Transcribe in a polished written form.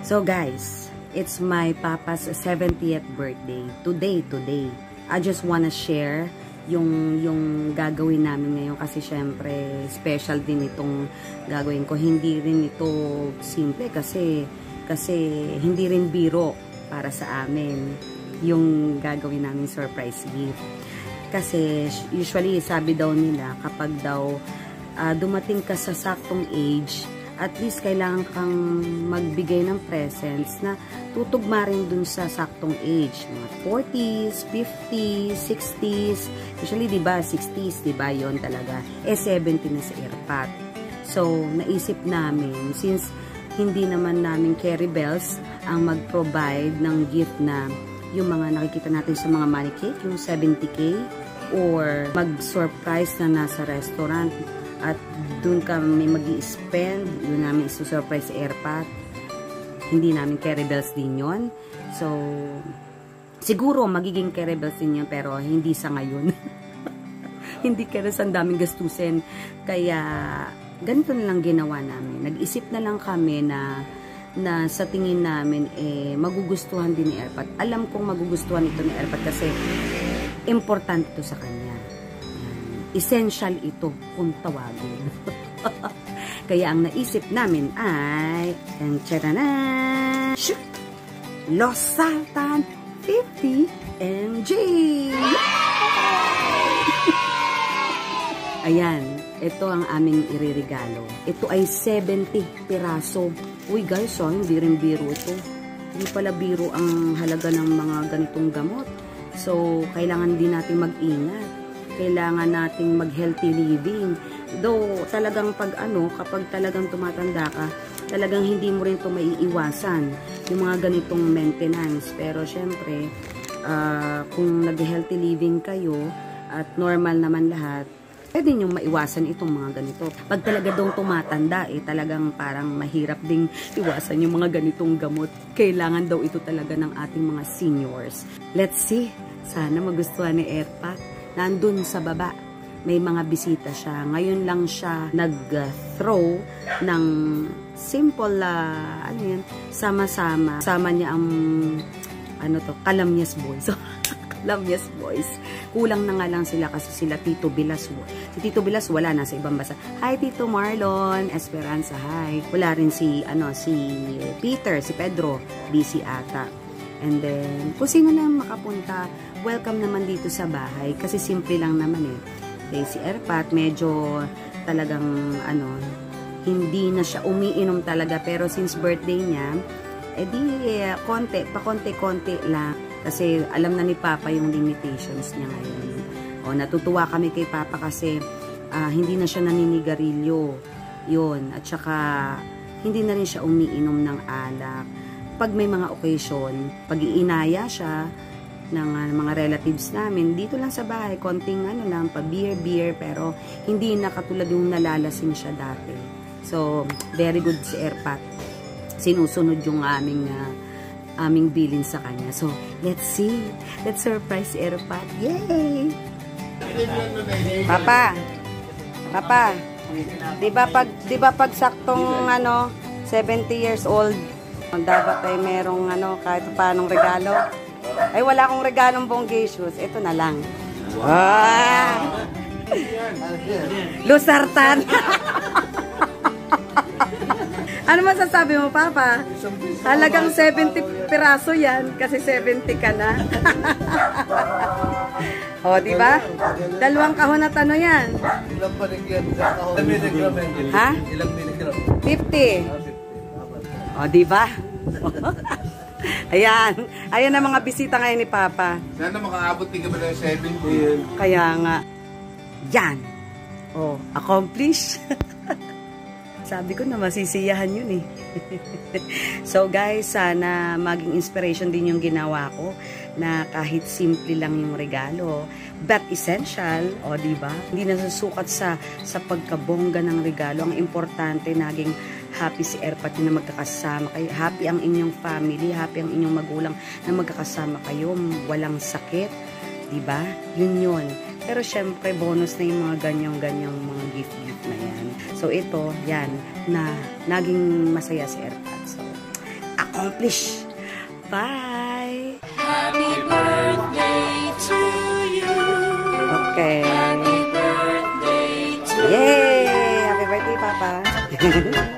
So guys, it's my papa's 70th birthday. Today. I just wanna share yung gagawin namin ngayon kasi syempre special din itong gagawin ko. Hindi rin ito simple kasi hindi rin biro para sa amin yung gagawin namin surprise gift. Kasi usually sabi daw nila kapag daw dumating ka sa saktong age, at least kailangan kang magbigay ng presents na tutugma rin dun sa saktong age. Mga 40s, 50s, 60s. Usually, diba, 60s, diba, yon talaga. 70 na sa airpot. So, naisip namin, since hindi naman namin Carrie Bells ang mag-provide ng gift na yung mga nakikita natin sa mga money cake, yung 70K, or mag-surprise na nasa restaurant, at doon kami mag-i-spend, doon namin isusurprise sa airpot. Hindi namin Carrie Bells din yun. So, siguro magiging Carrie Bells din yun, pero hindi sa ngayon. Hindi kaya sa daming gastusin. Kaya, ganito na lang ginawa namin. Nag-isip na lang kami na sa tingin namin, magugustuhan din ni airpot. Alam kong magugustuhan ito ni airpot kasi importante ito sa kanya. Essential ito kung tawagin. Kaya ang naisip namin ay Los Sultan 50 mg. Ayan, ito ang aming iririgalo. Ito ay 70 piraso. Uy guys, hindi rin biro ito. Hindi pala biro ang halaga ng mga ganitong gamot. So, kailangan din natin mag-ingat. Kailangan nating mag-healthy living. Though, talagang kapag talagang tumatanda ka, talagang hindi mo rin ito maiiwasan, yung mga ganitong maintenance. Pero, syempre, kung nag-healthy living kayo, at normal naman lahat, pwede nyo maiwasan itong mga ganito. Pag talaga daw tumatanda, talagang parang mahirap ding iwasan yung mga ganitong gamot. Kailangan daw ito talaga ng ating mga seniors. Let's see. Sana magustuhan ni airpot. Nandun sa baba, may mga bisita siya. Ngayon lang siya nag-throw ng simple, sama-sama. Sama niya ang, Calamyas Boys. Calamyas Boys. Kulang na nga lang sila kasi sila Tito Bilas. Si Tito Bilas wala na sa ibang bansa. Hi Tito Marlon, Esperanza, hi. Wala rin si Peter, si Pedro, busy ata. And then, kung sino lang makapunta, welcome naman dito sa bahay. Kasi simple lang naman si airpot, medyo talagang, hindi na siya umiinom talaga. Pero since birthday niya, pakonti-konti lang. Kasi alam na ni Papa yung limitations niya ngayon. Natutuwa kami kay Papa kasi hindi na siya naninigarilyo. Yun. At saka, hindi na rin siya umiinom ng alak. Pag may mga occasion, pag iinaya siya ng mga relatives namin, dito lang sa bahay, konting pa-beer, pero hindi na katulad yung nalalasing siya dati. So, very good si airpot. Sinusunod yung aming bilin sa kanya. So, let's see. Let's surprise si airpot. Yay! Papa, di ba pag saktong 70 years old, dapat ay merong kahit paanong regalo. Ay wala akong regalong bonggesius. Ito na lang. Wow! Lusartan! Ano masasabi mo, Papa? Halagang 70 piraso yan kasi 70 ka na. Diba? 2 kahon na yan. Ilang paligyan? Ilang miligram? Ha? Ilang miligram? 50. Diba? Ayan ang mga bisita ngayon ni Papa. Sana makaabot din kami ng 70. Kaya nga. Yan. Accomplish. Sabi ko na masisiyahan yun So guys, sana maging inspiration din yung ginawa ko na kahit simple lang yung regalo, but essential, diba? Hindi nasusukat sa pagkabongga ng regalo. Ang importante, naging happy si airpot na magkakasama kayo. Happy ang inyong family, happy ang inyong magulang na magkakasama kayo. Walang sakit, diba? Yun. Pero syempre, bonus na yung mga ganyang mga gift na yan. So ito, yan, na naging masaya si airpot. So, ako accomplish. Bye! Happy birthday to you. Okay. Happy birthday to you. Yay! Happy birthday, Papa.